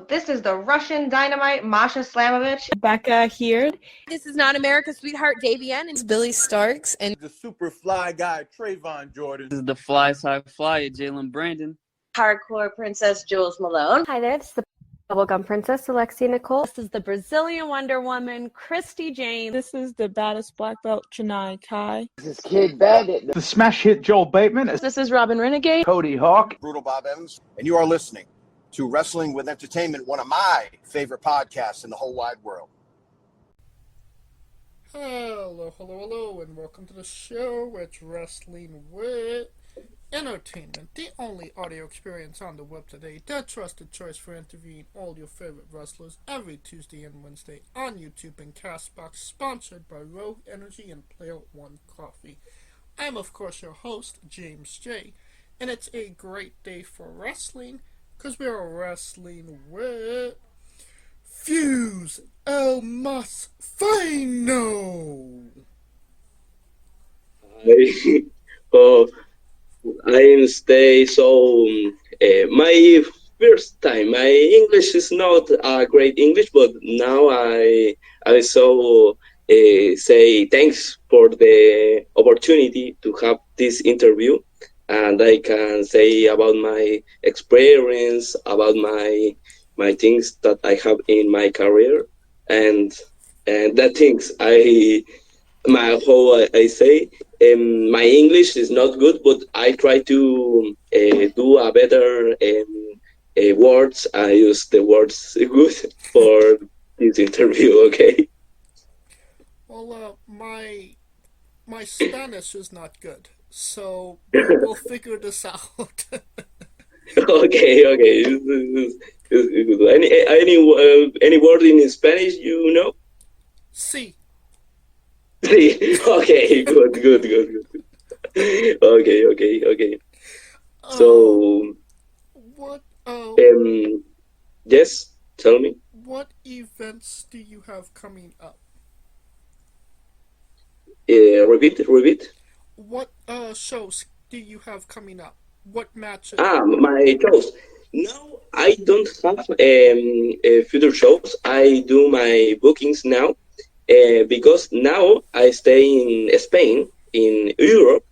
This is the Russian Dynamite, Masha Slamovich. Becca here. This is not America's Sweetheart, Davian. And It's Billy Starks. And the super fly guy, Trayvon Jordan. This is the fly side flyer, Jalen Brandon. Hardcore Princess, Jules Malone. Hi there, this is the Bubblegum Princess, Alexia Nicole. This is the Brazilian Wonder Woman, Christy Jane. This is the baddest black belt, Chennai Kai. This is Kid Bandit. The smash hit Joel Bateman. This is Robin Renegade. Cody Hawk. Brutal Bob Evans. And you are listening to Wrestling with Entertainment, one of my favorite podcasts in the whole wide world. Hello, and welcome to the show. It's Wrestling with Entertainment, the only audio experience on the web today, the trusted choice for interviewing all your favorite wrestlers every Tuesday and Wednesday on YouTube and Castbox, sponsored by Rogue Energy and Player One Coffee. I'm, of course, your host, James J., and it's a great day for wrestling, because we are wrestling with Fuse El Más Fino. I am stay so my first time. My English is not great English, but now I so say thanks for the opportunity to have this interview, and I can say about my experience, about my things that I have in my career, and that things I say. My English is not good, but I try to do a better words. I use the words good for this interview. Okay. Well, my Spanish is not good, so we'll figure this out. Okay. Any word in Spanish you know? Sí. Okay, good. Okay. So, what? Yes, tell me. What events do you have coming up? Repeat. What shows do you have coming up? What matches? My shows. No, I don't have future shows. I do my bookings now. Because now I stay in Spain, in Europe,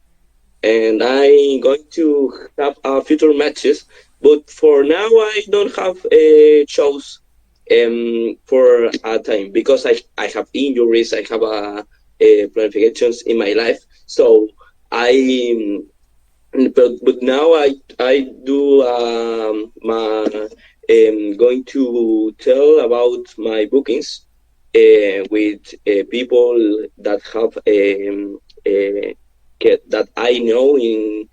and I'm going to have future matches. But for now, I don't have shows for a time because I have injuries. I have planifications in my life. So but now I do going to tell about my bookings. With people that have that I know in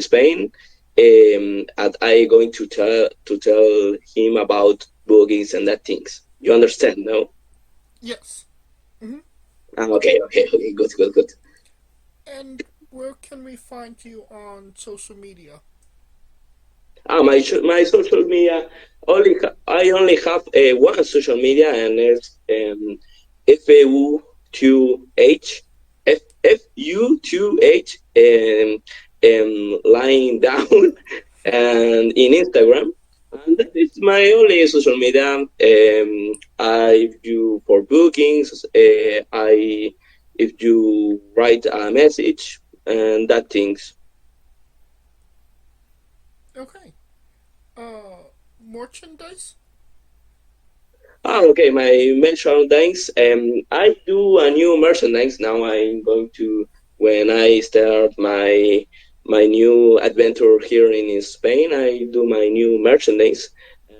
Spain, and I going to tell him about bookings and that things. You understand, no? Yes. Mm-hmm. Okay. Good. And where can we find you on social media? My social media I only have one social media, and it's FU2H lying down and in Instagram, and that is my only social media. I do for bookings. If you write a message and that things. Okay. Merchandise? Okay, my merchandise. I do a new merchandise now. I'm going to, when I start my new adventure here in Spain, I do my new merchandise.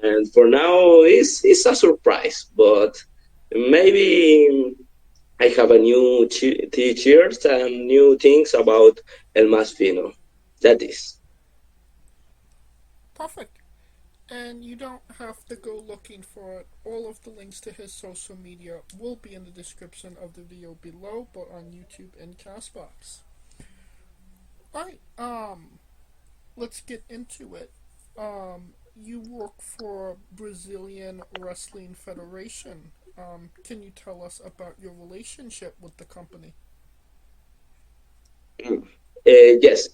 And for now, it's a surprise, but maybe I have a new t-shirts and new things about El Más Fino. That is. Perfect. And you don't have to go looking for it. All of the links to his social media will be in the description of the video below, but on YouTube and Castbox. Alright, let's get into it. You work for Brazilian Wrestling Federation. Can you tell us about your relationship with the company? Yes.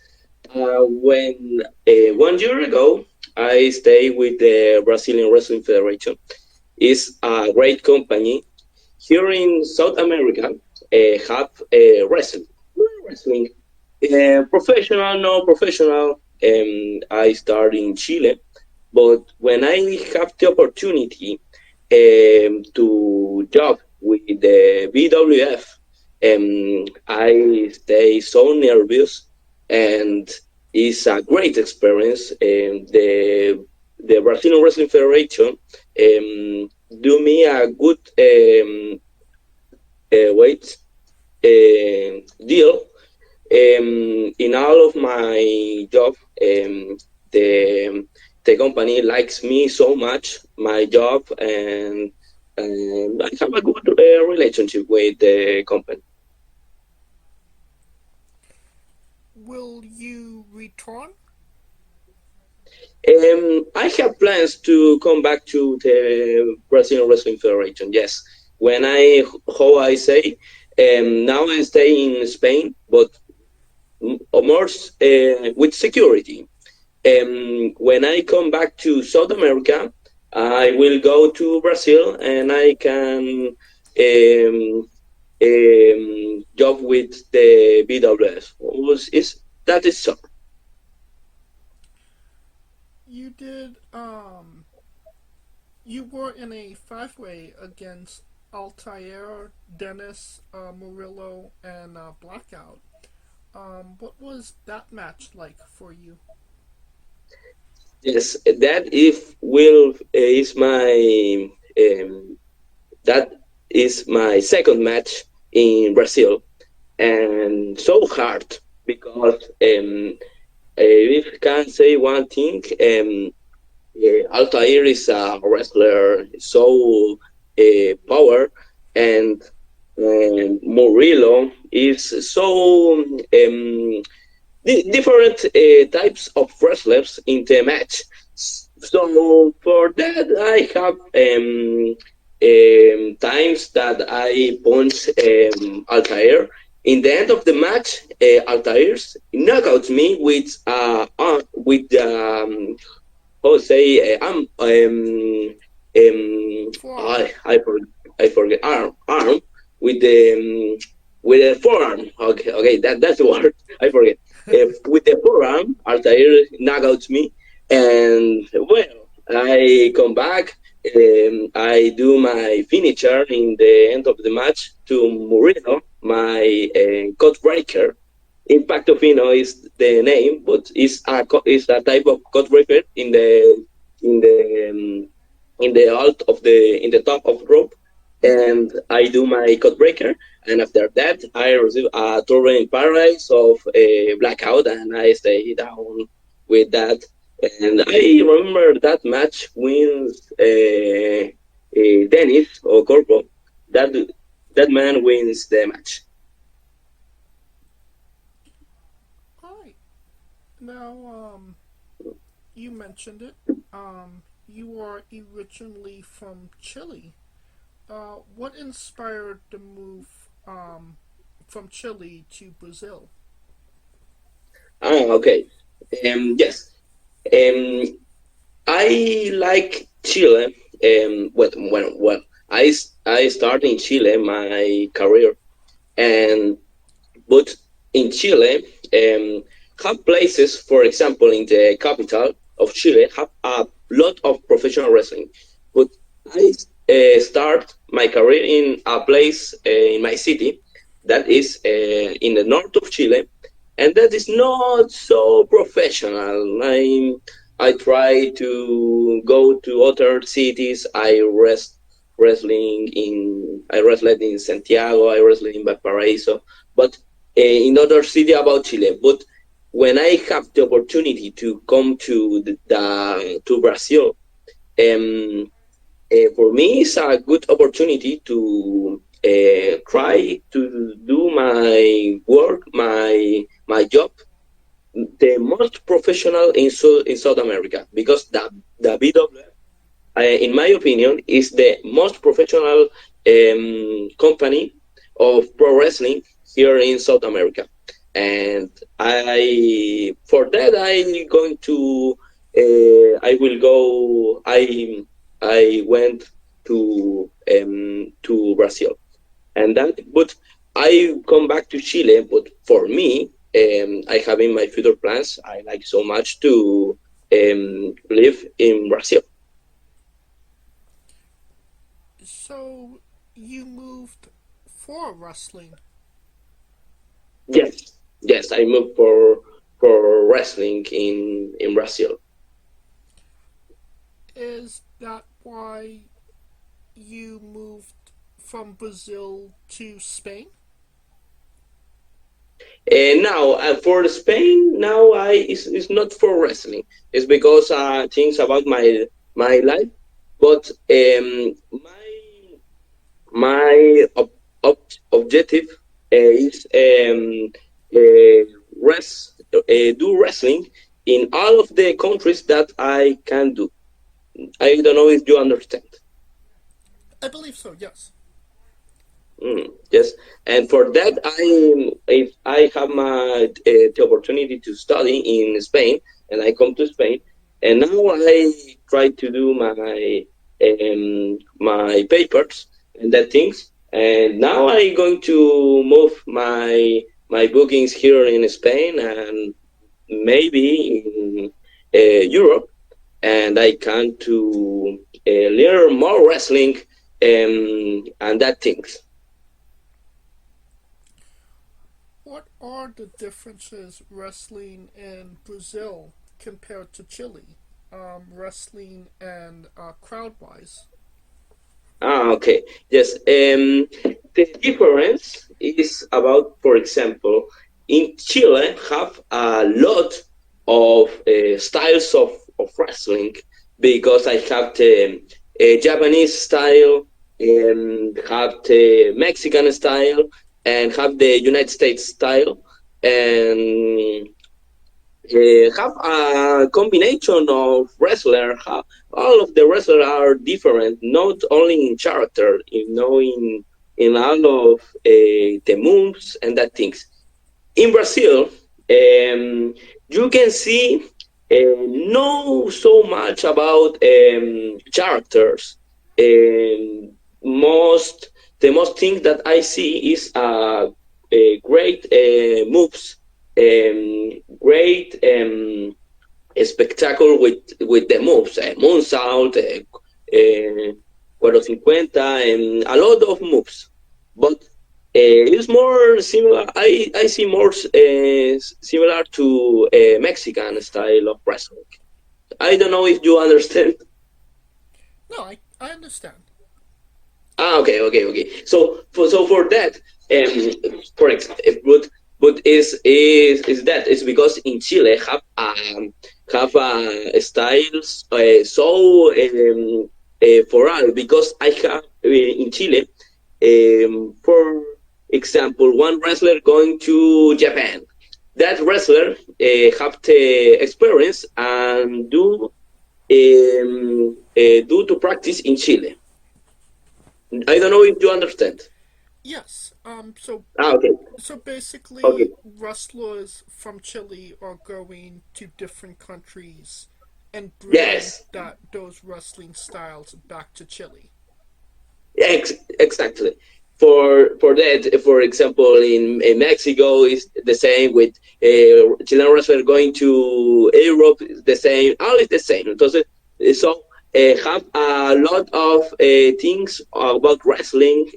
When 1 year ago, I stay with the Brazilian Wrestling Federation. It's a great company. Here in South America, have wrestling, professional, no professional. I start in Chile, but when I have the opportunity to job with the BWF, I stay so nervous, and it's a great experience. The Brazilian Wrestling Federation do me a good weight deal. In all of my job, the company likes me so much, my job, and I have a good relationship with the company. Will you return? I have plans to come back to the Brazilian Wrestling Federation. Yes, how I say, now I stay in Spain, but more with security. When I come back to South America, I will go to Brazil, and I can job with the BWS. That is so. You did. You were in a 5-way against Altair, Dennis, Murillo, and Blackout. What was that match like for you? Yes, that is my second match in Brazil, and so hard because if I can say one thing, Altair is a wrestler so power, and Murillo is so different types of wrestlers in the match. So for that, I have times that I punch Altair. In the end of the match, Altair knockouts me with I forget arm with the forearm. Okay, that's the word. I forget. With the forearm, Altair knockouts me, and well, I come back. I do my finisher in the end of the match to Murillo, my cut breaker. Impacto Fino is the name, but it's a type of cut breaker in the in the top of rope, and I do my cut breaker, and after that I receive a turbine paradise of a blackout, and I stay down with that. And I remember that match wins Dennis or Corpo. That man wins the match. Alright. Now, you mentioned it. You are originally from Chile. What inspired the move from Chile to Brazil? Okay. Yes. I like Chile. Well, I started in Chile my career, but in Chile, have places, for example, in the capital of Chile, have a lot of professional wrestling. But I start my career in a place in my city that is in the north of Chile, and that is not so professional. I try to go to other cities. I wrestled in Santiago. I wrestled in Valparaiso, but in other city about Chile. But when I have the opportunity to come to to Brazil, for me it's a good opportunity to try to do my work, my job, the most professional in South America, because the BWF, in my opinion, is the most professional company of pro wrestling here in South America. And for that, I'm going to I will go. I went to Brazil, and that. But I come back to Chile. But for me, I have in my future plans. I like so much to live in Brazil. So you moved for wrestling. Yes, I moved for wrestling in Brazil. Is that why you moved from Brazil to Spain? Now for Spain, now it's not for wrestling. It's because things about my life, but my objective is do wrestling in all of the countries that I can do. I don't know if you understand. I believe so, yes. Yes, and for that, if I have the opportunity to study in Spain, and I come to Spain, and now I try to do my papers and that things, and now I'm going to move my bookings here in Spain and maybe in Europe, and I can to learn more wrestling and that things. What are the differences wrestling in Brazil compared to Chile? Wrestling and crowd-wise. Okay. Yes. The difference is about, for example, in Chile have a lot of styles of wrestling because I have the Japanese style, and have the Mexican style, and have the United States style, and have a combination of wrestler. All of the wrestlers are different, not only in character, in all of the moves and that things. In Brazil, you can see know so much about characters. The most thing that I see is great moves, great spectacle with the moves, moonsault, 450, and a lot of moves. But it's more similar. I see more similar to Mexican style of wrestling. I don't know if you understand. No, I understand. Okay. So for that, for example, but is that it's because in Chile have styles so for all, because I have in Chile, for example, one wrestler going to Japan. That wrestler have the experience and do to practice in Chile. I don't know if you understand. Yes. So Okay. so basically, Okay. wrestlers from Chile are going to different countries and bringing Yes. those wrestling styles back to Chile. Exactly. For that, for example, in Mexico is the same with Chilean wrestler going to Europe. Is the same. All is the same. Entonces, so have a lot of things about wrestling.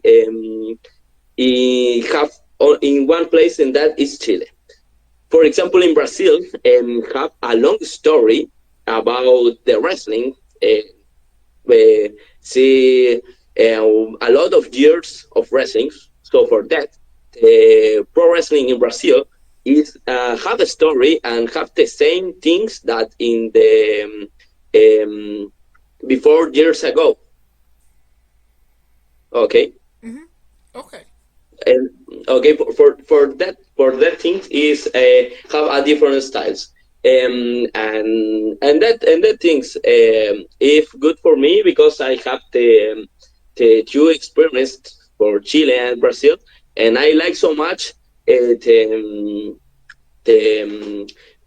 Have in one place, and that is Chile. For example, in Brazil, have a long story about the wrestling. See a lot of years of wrestling. So for that, pro wrestling in Brazil is have a story and have the same things that in the before years ago. Okay. Mm-hmm. Okay. And okay, for that things is have a different styles. And that things if good for me because I have the two experience for Chile and Brazil, and I like so much the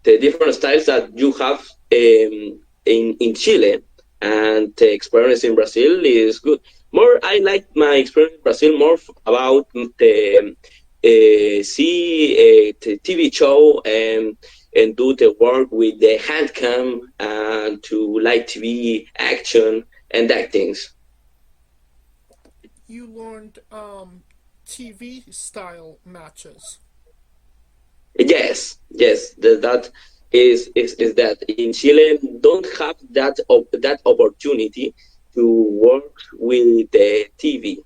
different styles that you have in Chile, and the experience in Brazil is good. More, I like my experience in Brazil more about the see the TV show and do the work with the hand cam and to live TV action and that things. You learned TV style matches. Yes, yes, that is that in Chile don't have that opportunity to work with the TV.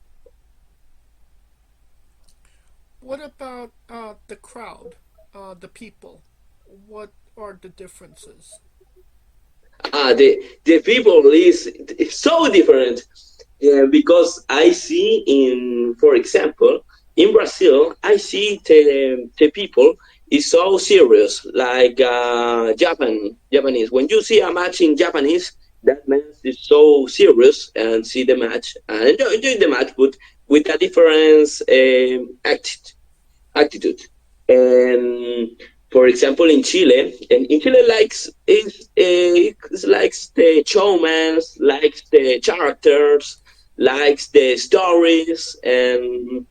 What about the crowd, the people? What are the differences? The people is so different because I see for example, in Brazil, I see the people is so serious, like Japanese. When you see a match in Japanese, that man is so serious and see the match and enjoy the match, but with a different attitude. And for example, in Chile, and in Chile likes the showman, likes the characters, likes the stories, and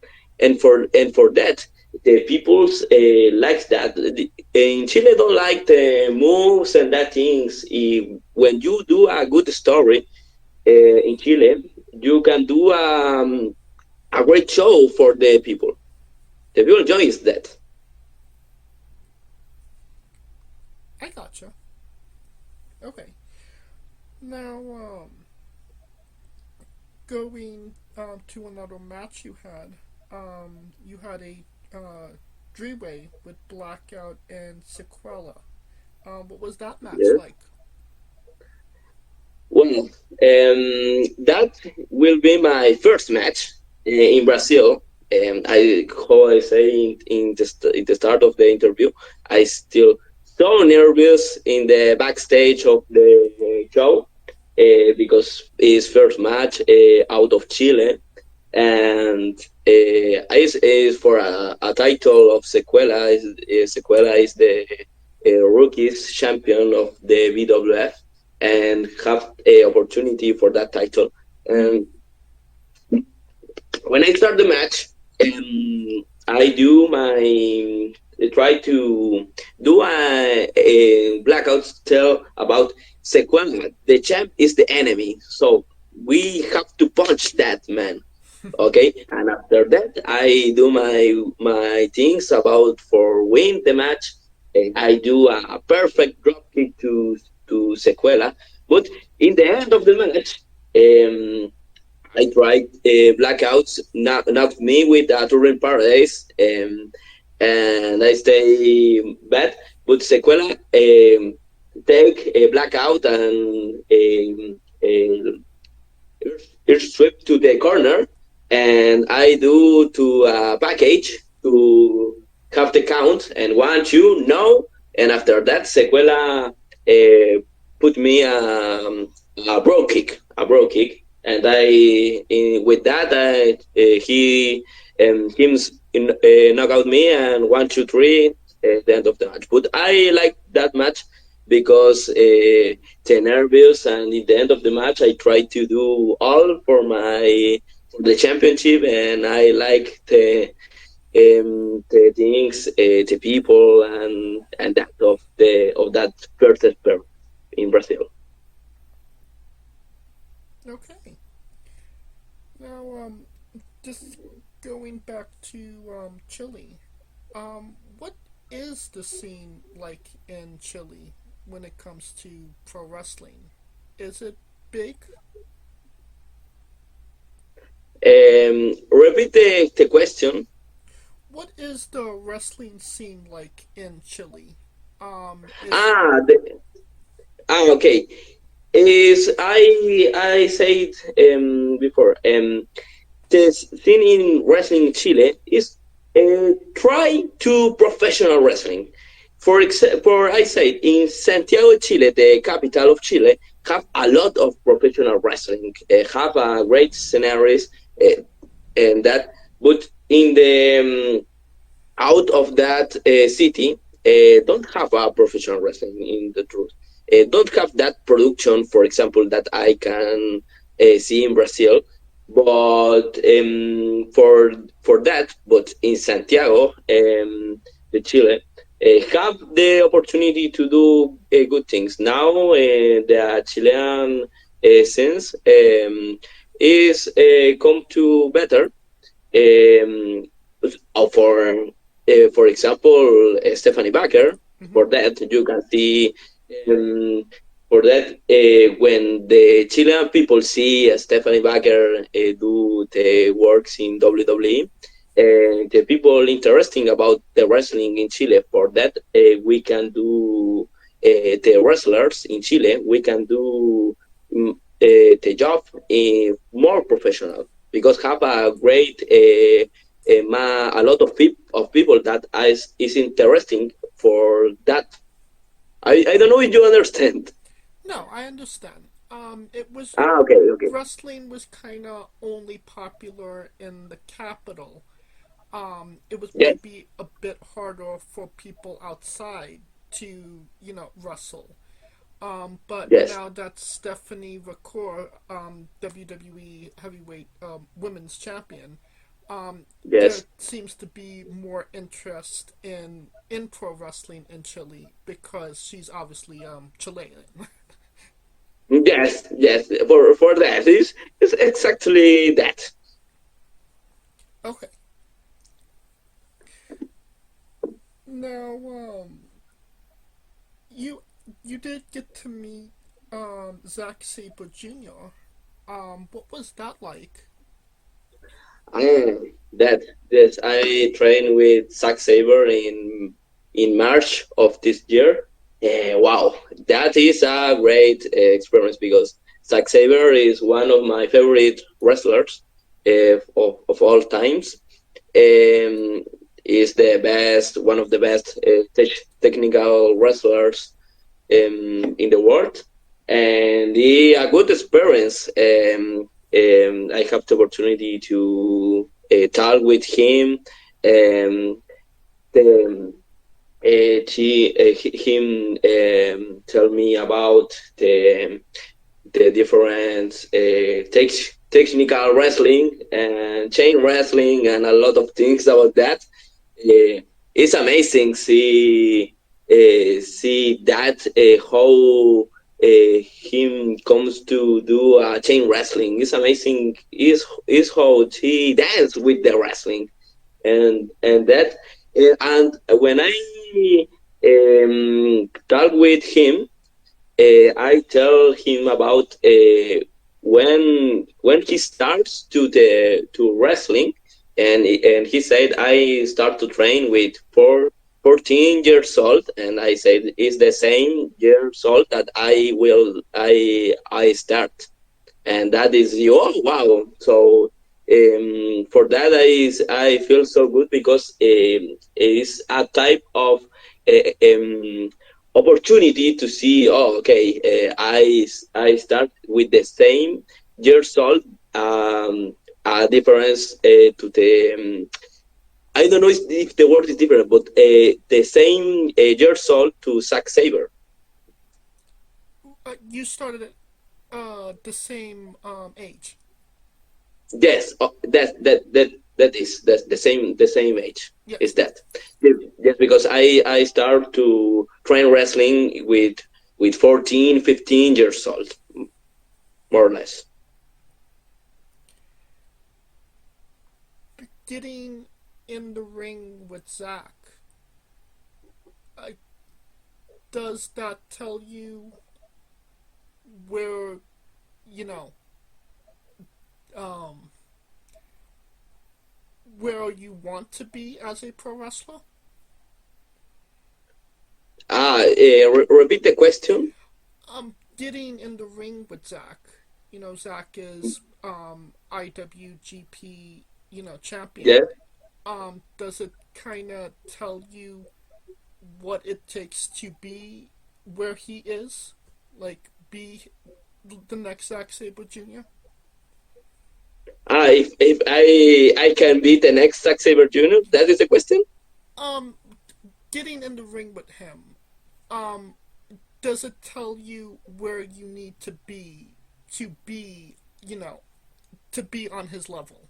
for that, the people's likes that. In Chile, don't like the moves and that things. When you do a good story in Chile, you can do a great show for the people. The people enjoys that. I gotcha. Okay. Now, going to another match you had a three-way with Blackout and Sequela. What was that match like? Well, that will be my first match in Brazil. How I say in the start of the interview, I still so nervous in the backstage of the show because it's first match out of Chile, and is for a title of Sequela. Sequela is the rookies champion of the WWF and have a opportunity for that title. And when I start the match, I try to do a blackout tell about Sequela. The champ is the enemy, so we have to punch that man. Okay, and after that, I do my things about for win the match. I do a perfect drop kick to Sequela, but in the end of the match, I tried blackouts, knocked me with a Turin Paradise, and I stay bad. But Sequela take a blackout and sweep to the corner, and I do to a package to have the count, and 1, 2, no, and after that Sequela put me a broke kick, and with that he knock out me, and 1, 2, 3 at the end of the match. But I like that match because the nervous, and at the end of the match I try to do all for the championship, and I like the things, the people, and that of that first pair in Brazil. Okay. Now, just going back to Chile, what is the scene like in Chile when it comes to pro wrestling? Is it big? Repeat the question. What is the wrestling scene like in Chile? Okay. Is I said before, the scene in wrestling in Chile is try to professional wrestling. For example, I said in Santiago, Chile, the capital of Chile, have a lot of professional wrestling, have great scenarios, and that. But in the out of that city, don't have a professional wrestling in the truth. don't have that production, for example, that I can see in Brazil. But for that, but in Santiago, the Chile, have the opportunity to do good things. Now the Chilean sense is come to better. For example, Stephanie Baker. For that, you can see. For that, when the Chilean people see Stephanie Baker do the works in WWE, the people interesting about the wrestling in Chile. For that, we can do the wrestlers in Chile. We can do the job more professional because have a great a lot of people that is interesting for that. I don't know if you understand. No, I understand. It was Okay. wrestling was kind of only popular in the capital. It was Yes. maybe a bit harder for people outside to, wrestle. But Yes. now that Stephanie Vacour, WWE heavyweight women's champion, there Yes. seems to be more interest in pro wrestling in Chile because she's obviously Chilean. Yes. For that is exactly that. Okay. Now, you did get to meet Zack Sabre Jr. What was that like? That yes, I trained with Zack Sabre in March of this year. Wow, that is a great experience because Zack Sabre is one of my favorite wrestlers of all times. Is the best, one of the best technical wrestlers in the world, and a good experience. I have the opportunity to talk with him. The, him tell me about the different technical wrestling and chain wrestling and a lot of things about that. It's amazing see that how him comes to do chain wrestling. It's amazing. Is how he dance with the wrestling and that and when I talk with him, I tell him about when he starts to wrestling, and he said I start to train with 14 years old, and I said it's the same years old that I start, and that is oh wow. So for that I feel so good because it's a type of opportunity to see. Oh, okay, I start with the same years old. A difference to the I don't know if the word is different, but the same years old to Zack Sabre. You started at the same age. Yes, that's the same age. Yes. Is that? Yes, because I start to train wrestling with 14, 15 years old, more or less. Getting in the ring with Zack, does that tell you where, where you want to be as a pro wrestler? Repeat the question. Getting in the ring with Zack. Zack is IWGP, champion. Yeah. Does it kind of tell you what it takes to be where he is? Like, be the next Zack Sabre Jr.? If I can be the next Zack Sabre Jr., that is the question? Getting in the ring with him, does it tell you where you need to be, to be on his level?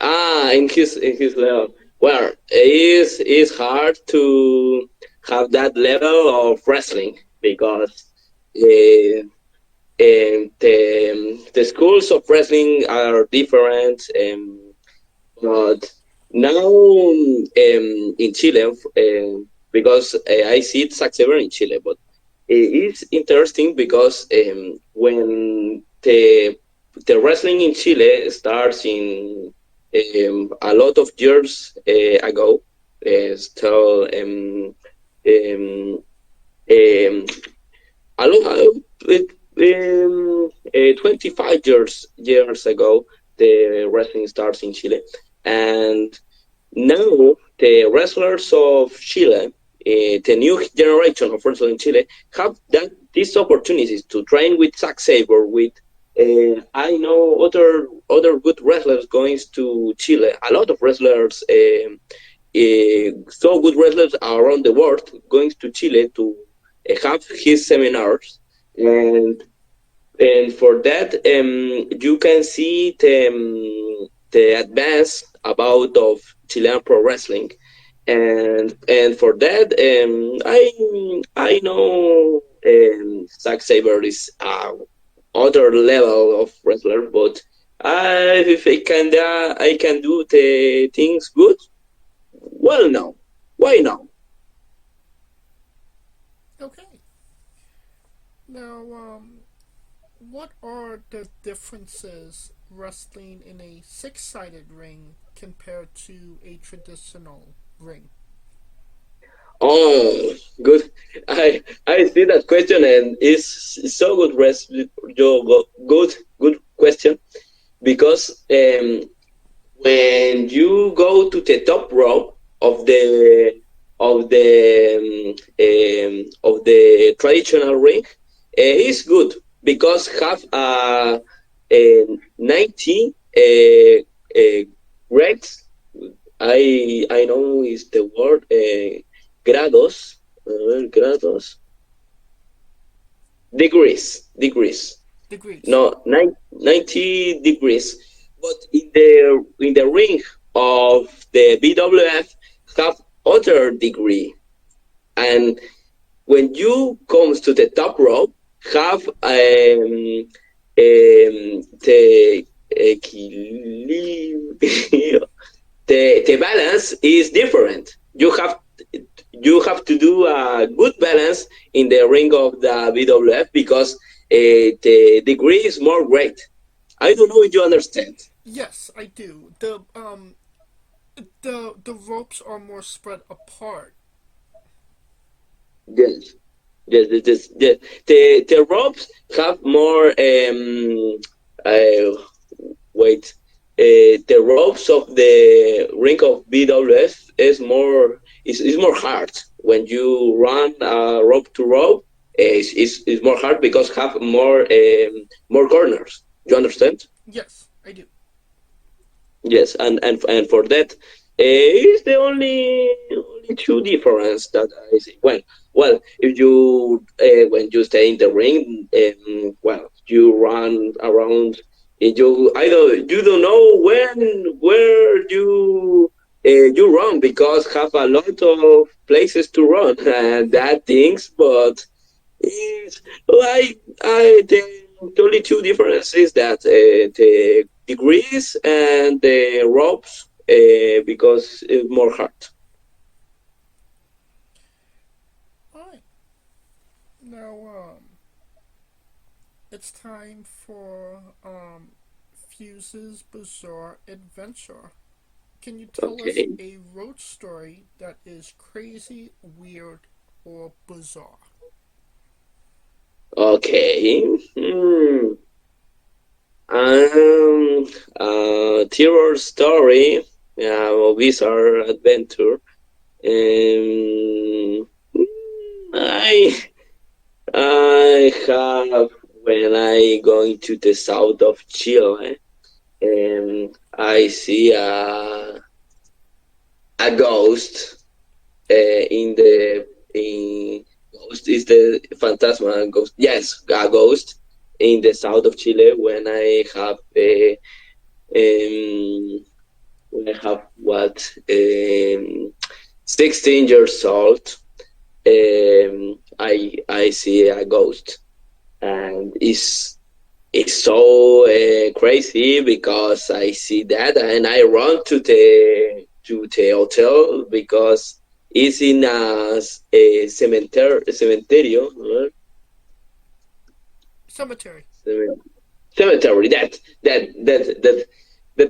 In his level. Well, it's hard to have that level of wrestling because uh, the schools of wrestling are different. But now in Chile, because I see Zack Sabre in Chile, but it's interesting because when the wrestling in Chile starts in a lot of years ago, still um, um, a lot, 25 years ago, the wrestling starts in Chile, and now the wrestlers of Chile, the new generation of wrestlers in Chile, have these opportunities to train with Zack Sabre. With I know other good wrestlers going to Chile. A lot of wrestlers, so good wrestlers around the world, going to Chile to have his seminars, and for that, you can see the advance of Chilean pro wrestling, and for that, I know Zack Sabre is other level of wrestler, but if I can do the things good, well, no, why not? Okay. Now, what are the differences wrestling in a six-sided ring compared to a traditional ring? Oh, good. I see that question, and it's so good. Good question, because when you go to the top row of the traditional ring, it's good because have a 90 reds. I know is the word grados. Grados. Degrees. Degrees. No, 90 degrees. But in the ring of the BWF have other degree, and when you comes to the top row, have the equilibrio. The balance is different. You have to do a good balance in the ring of the BWF because the degree is more great. I don't know if you understand. Yes, I do. The ropes are more spread apart. Yes. Yes. The ropes have more uh, wait. The ropes of the ring of BWF is more hard. When you run rope to rope, is more hard because have more corners. You understand? Yes, I do. Yes, and for that, is the only two difference that I see. Well, if you when you stay in the ring, well, you run around. And you don't know where you run because have a lot of places to run and that things, but is the only two differences is that the degrees and the ropes because it's more hard. Alright. Now, it's time for Fuse's Bizarre Adventure. Can you tell us Okay. a road story that is crazy, weird, or bizarre? Okay. Terror story, or bizarre adventure. I I have when I going to the south of Chile, I see a ghost in the in ghost is the phantasma ghost. Yes, a ghost in the south of Chile when I have um, what 16 years old. I see a ghost, and it's so crazy because I see that and I run to the hotel because it's in a cementerio, Cemetery. cemetery. That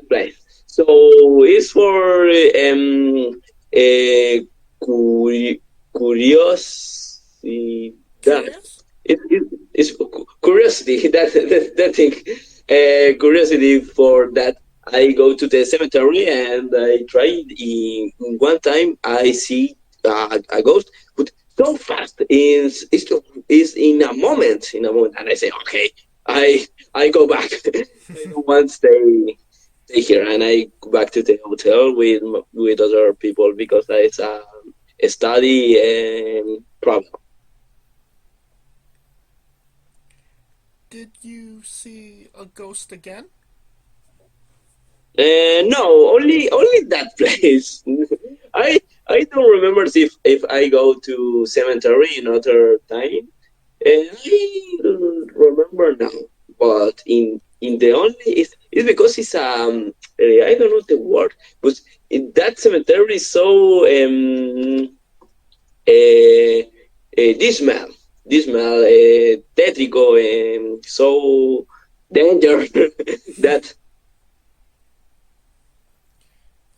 place. So it's for curiosity. Curious? It's curiosity that thing. Curiosity for that. I go to the cemetery and I try. In one time, I see a ghost, but so fast. Is in a moment. And I say, okay, I go back. I don't want to stay here, and I go back to the hotel with other people because it's a study problem. Did you see a ghost again? No, only that place. I don't remember if I go to cemetery another time. I don't remember now, but in the only it's because it's I don't know the word, but that cemetery is so dismal, tétrico, so danger that.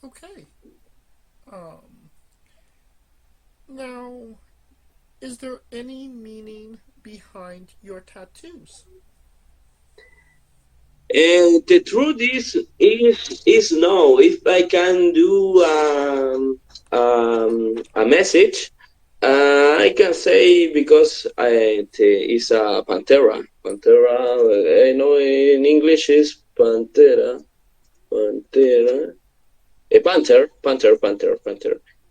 Okay. Now, is there any meaning behind your tattoos? And the truth is no. If I can do a message, I can say because it's a pantera. Pantera. I know in English is pantera. Pantera. A panther.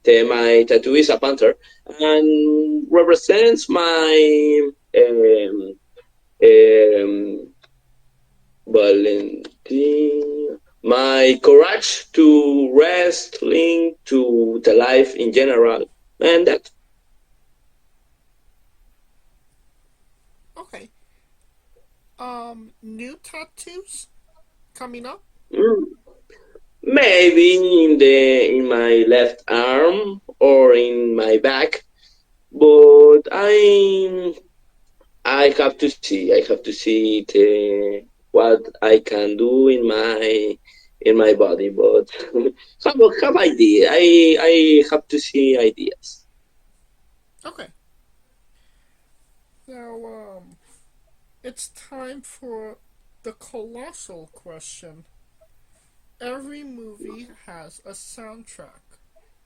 My tattoo is a panther and represents my Valentin, my courage to wrestling, to the life in general, and that. Okay. New tattoos coming up? Maybe in my left arm or in my back, but I have to see. I have to see what I can do in my body. But have idea. I have to see ideas. Okay. Now, it's time for the colossal question. Every movie has a soundtrack.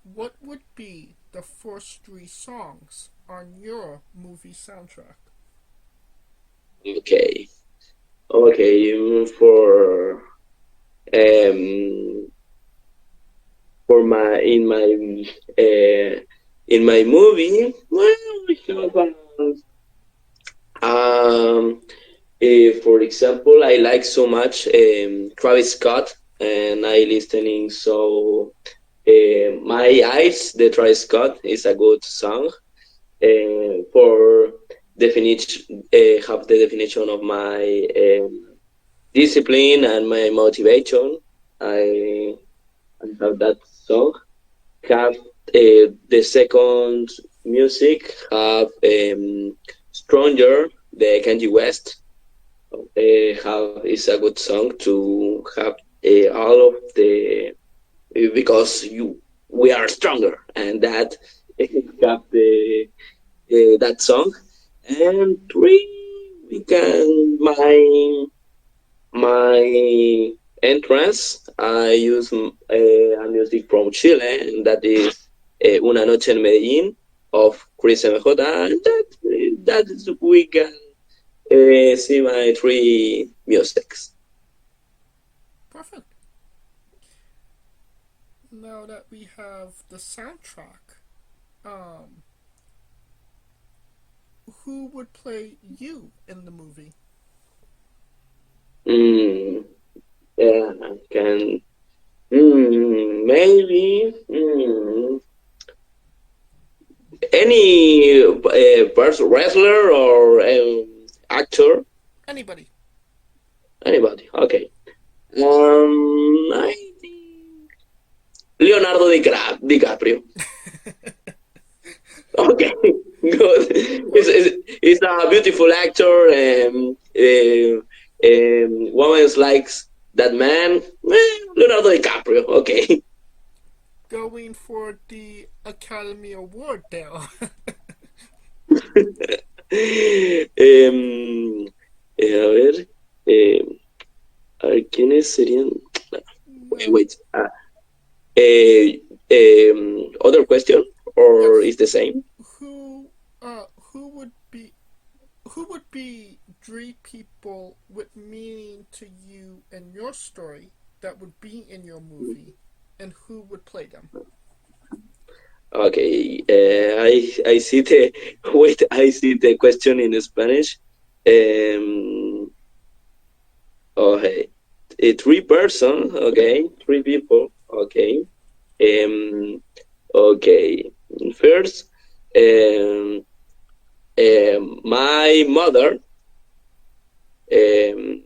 What would be the first 3 songs on your movie soundtrack? Okay. Um for my in my movie. Well, we have for example, I like so much Travis Scott, and I listening so My Eyes, the Travis Scott is a good song. For definition, have the definition of my discipline and my motivation. I, I have that song. Have the second music have Stronger, the Kanye West. Have is a good song to have all of the because we are stronger and that have the that song. And 3 we can my entrance. I use a music from Chile, and that is Una Noche en Medellín of Chris MJ, and that is we can see my 3 musics. Perfect. Now that we have the soundtrack, who would play you in the movie? Yeah, I can. Maybe. Any wrestler or actor? Anybody. Anybody? Okay. I think Leonardo DiCaprio. Okay, good. He's a beautiful actor, and women likes that man. Leonardo DiCaprio. Okay. Going for the Academy Award now. A ver, ¿quiénes serían? Wait. Other question, or Yes. is the same? Who would be three people with meaning to you and your story that would be in your movie, and who would play them? Okay, I see the I see the question in Spanish. Okay, three person. Okay, three people. Okay. Okay. First, my mother. Um,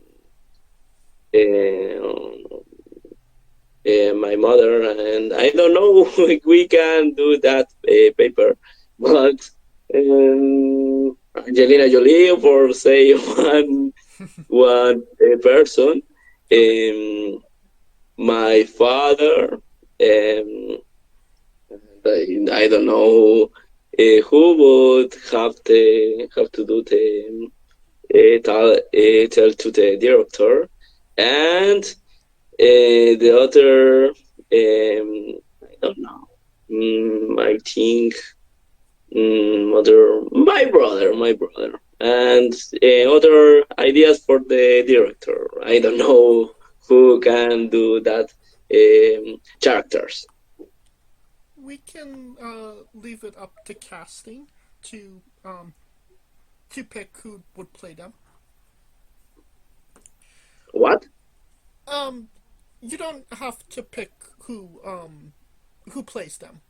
my mother, and I don't know if we can do that paper, but Angelina Jolie, for say one person, my father, I don't know who would have to do the tell to the director, and the other, I don't know. I think my brother, and other ideas for the director. I don't know who can do that characters. We can leave it up to casting to pick who would play them. What? You don't have to pick who plays them.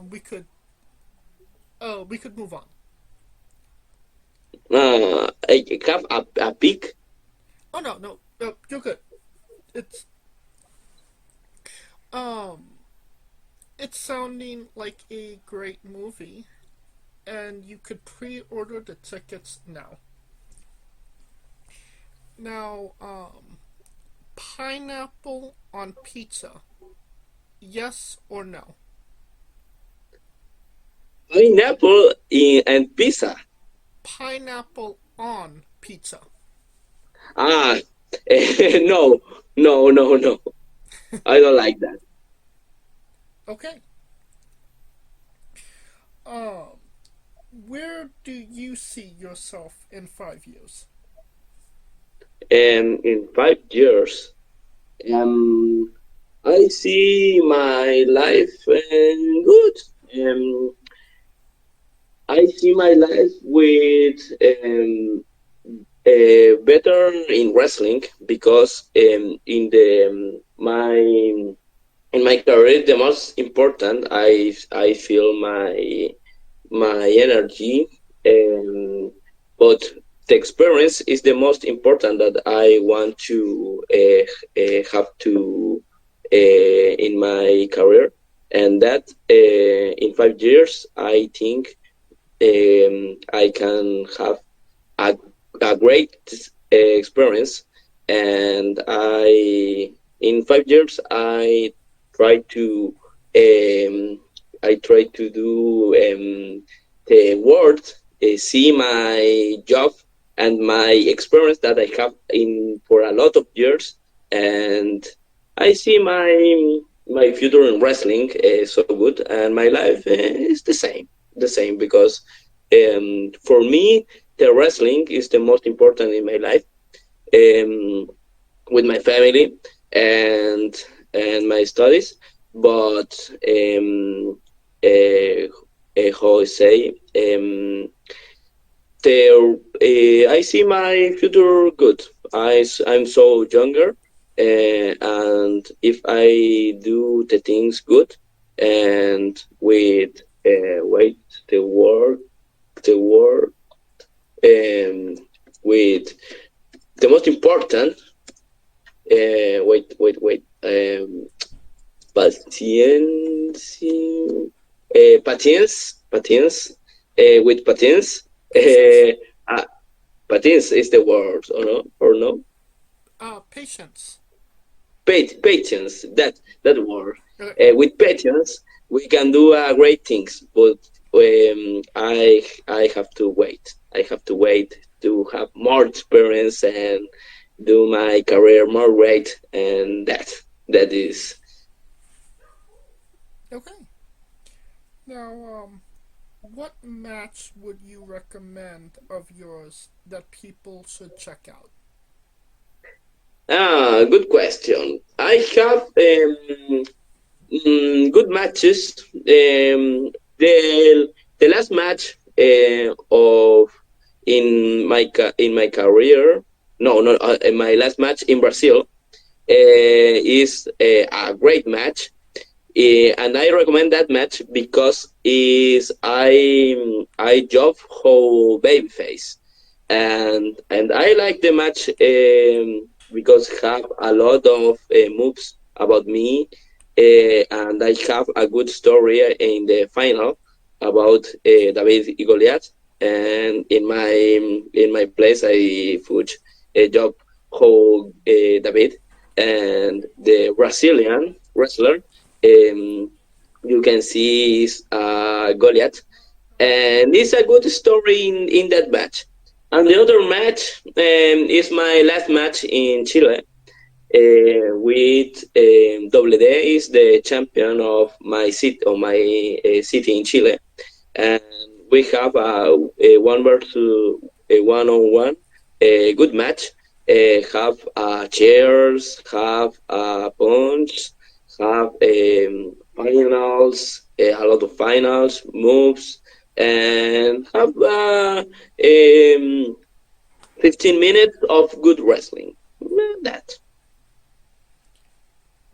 We could move on. I have a pick. Oh no, you're good. It's sounding like a great movie, and you could pre-order the tickets now. Now, pineapple on pizza, yes or no? Pineapple and pizza. Pineapple on pizza. Ah, no. I don't like that. Okay. Where do you see yourself in 5 years? In 5 years, I see my life good. I see my life with better in wrestling, because in the in my career, the most important, I feel my energy, but the experience is the most important that I want to have to in my career, and that in 5 years, I think I can have a great experience, and in 5 years try to I try to do the world see my job and my experience that I have in for a lot of years, and I see my future in wrestling so good, and my life is the same, because for me the wrestling is the most important in my life, with my family and my studies, but how I say, I see my future good. I'm so younger, and if I do the things good, and with wait the word with the most important wait patience with patience uh, patience is the word or no Patience. Patience, that word. Okay. With patience, we can do great things, but I have to wait. I have to wait to have more experience and do my career more great, and that is. Okay. Now, what match would you recommend of yours that people should check out? Good question. I have good matches. The last match of in my career, no, in my last match in Brazil is a great match, and I recommend that match because is I job whole babyface, and I like the match because have a lot of moves about me, and I have a good story in the final about David y Goliath, and in my place I put a job whole David and the Brazilian wrestler. You can see is Goliath, and it's a good story in that match. And the other match is my last match in Chile with WD is the champion of my city in Chile, and we have a one versus a one-on-one a good match. Have chairs, have punch, have finals, a lot of finals moves, and have 15 minutes of good wrestling. That.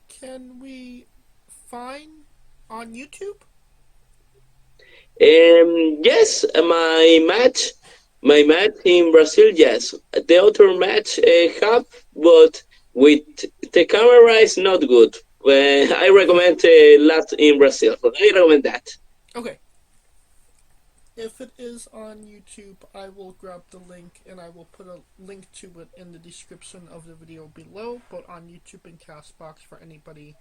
Can we find on YouTube? Yes, my match in Brazil. Yes, the other match have, but with the camera is not good. I recommend last in Brazil. I recommend that. Okay. If it is on YouTube, I will grab the link and I will put a link to it in the description of the video below, but on YouTube and Castbox for anybody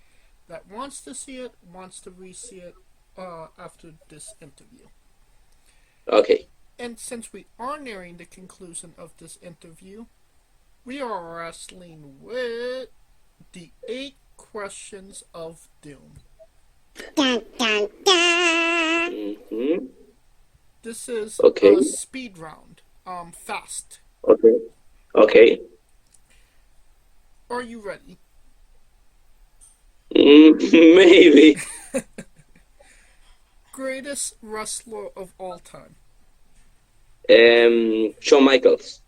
that wants to see it, wants to re-see it after this interview. Okay. And since we are nearing the conclusion of this interview, we are wrestling with the 8 questions of doom. Dun, dun, dun. Mm-hmm. This is okay. A speed round. Fast. Okay. Okay. Are you ready? Maybe. Greatest wrestler of all time. Shawn Michaels.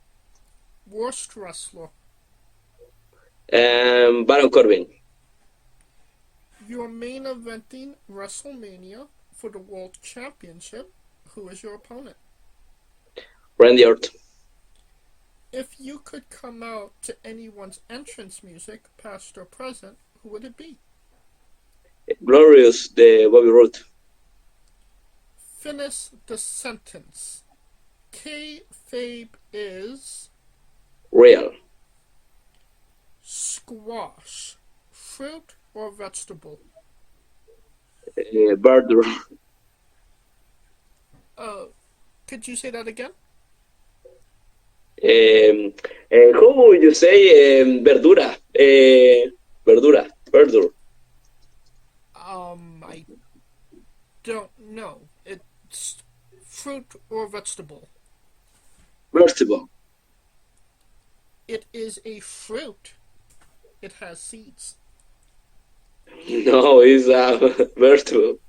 Worst wrestler. Baron Corbin. You're main eventing WrestleMania for the World Championship. Who is your opponent? Randy Orton. If you could come out to anyone's entrance music, past or present, who would it be? Glorious, the Bobby Roode. Finish the sentence. Kayfabe is... Real. Squash. Fruit or vegetable? Burger. Could you say that again? How would you say verdura? Verdura. Verdure. I don't know. It's fruit or vegetable. Vegetable. It is a fruit. It has seeds. No, it's a vegetable.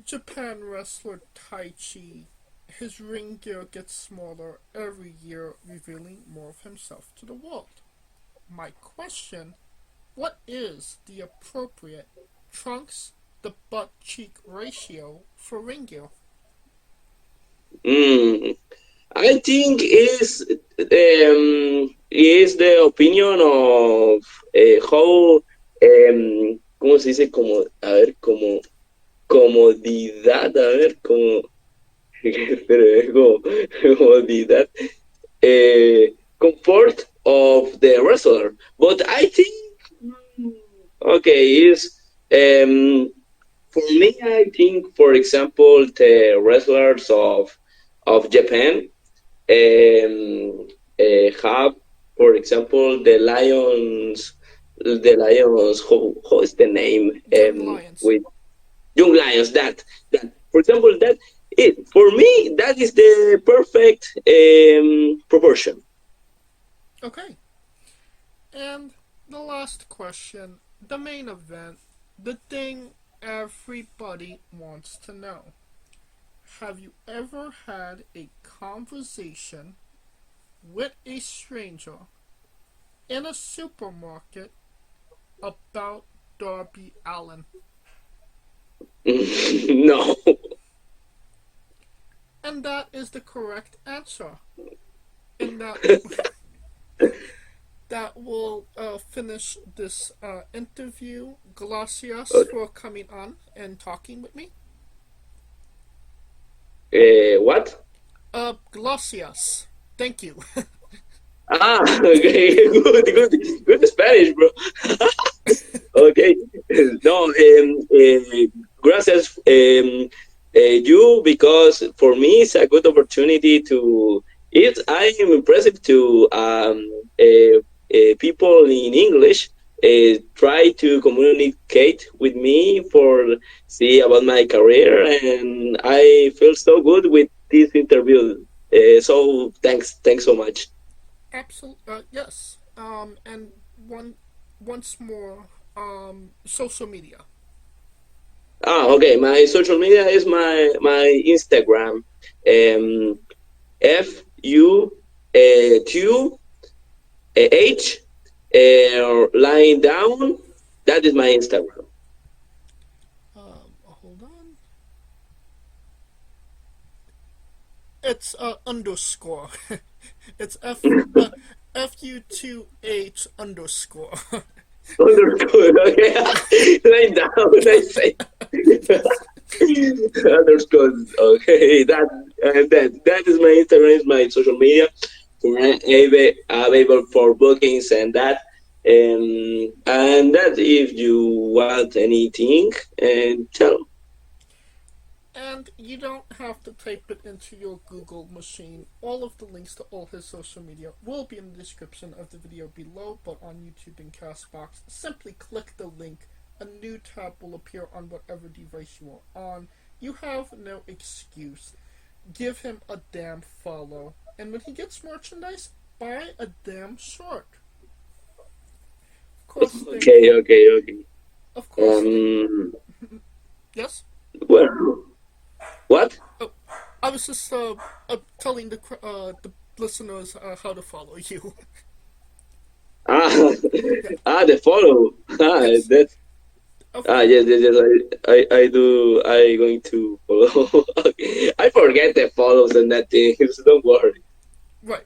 Japan wrestler Taichi, his ring gear gets smaller every year, revealing more of himself to the world. My question, what is the appropriate trunks to butt cheek ratio for ring gear? I think is the opinion of how ¿cómo se dice? Como a ver como comodidad, a ver como pero comodidad comfort of the wrestler. But I think okay is for me I think for example the wrestlers of Japan have, for example, the Lions. How is the name? Lions. With Young Lions. That, for example, that it for me that is the perfect proportion. Okay. And the last question, the main event, the thing everybody wants to know. Have you ever had a conversation with a stranger in a supermarket about Darby Allin? No. And that is the correct answer. And that will finish this interview. Gracias for coming on and talking with me. What? Gracias. Thank you. Okay, good Spanish, bro. Okay, no, gracias, you, because for me it's a good opportunity to. I am impressive to people in English try to communicate with me for see about my career, and I feel so good with this interview. So thanks so much. Absolutely, yes. And once more, social media. Okay. My social media is my Instagram. FUTH lying down. That is my Instagram. Hold on. It's underscore. It's FU2H underscore. Underscore. Okay. Lying down. I say. Underscore. Okay. That is my Instagram. Is my social media. Available for bookings and that. And that if you want anything, and tell. And you don't have to type it into your Google machine. All of the links to all his social media will be in the description of the video below, but on YouTube and Castbox, simply click the link. A new tab will appear on whatever device you are on. You have no excuse. Give him a damn follow. And when he gets merchandise, buy a damn shirt. Of course. Okay. Of course. Yes? Well, what? Oh, I was just telling the listeners how to follow you. The follow. Yes. That's. Yes. I do. I going to follow. Okay. I forget the follows and that thing. So don't worry. Right.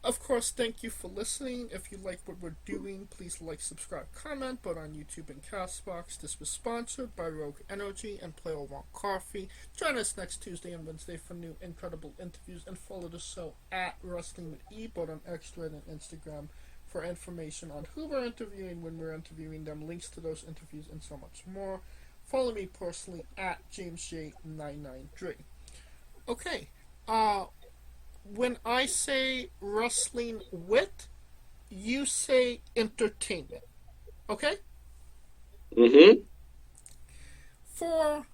Of course, thank you for listening. If you like what we're doing, please like, subscribe, comment, both on YouTube and Castbox. This was sponsored by Rogue Energy and Player One Coffee. Join us next Tuesday and Wednesday for new incredible interviews, and follow the show at Wrestling with E, both on X, Twitter, and Instagram for information on who we're interviewing, when we're interviewing them, links to those interviews, and so much more. Follow me personally at JamesJ993. Okay, when I say wrestling with, you say entertainment. Okay? Mm-hmm. For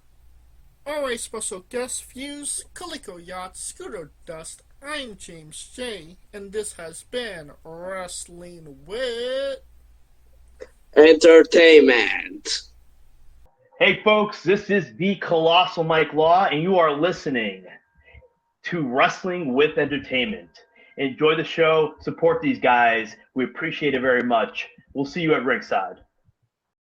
our special guest views, Calico Yacht, Scooter Dust, I'm James J, and this has been Wrestling with Entertainment. Hey folks, this is the Colossal Mike Law, and you are listening to Wrestling with Entertainment. Enjoy the show, support these guys. We appreciate it very much. We'll see you at ringside.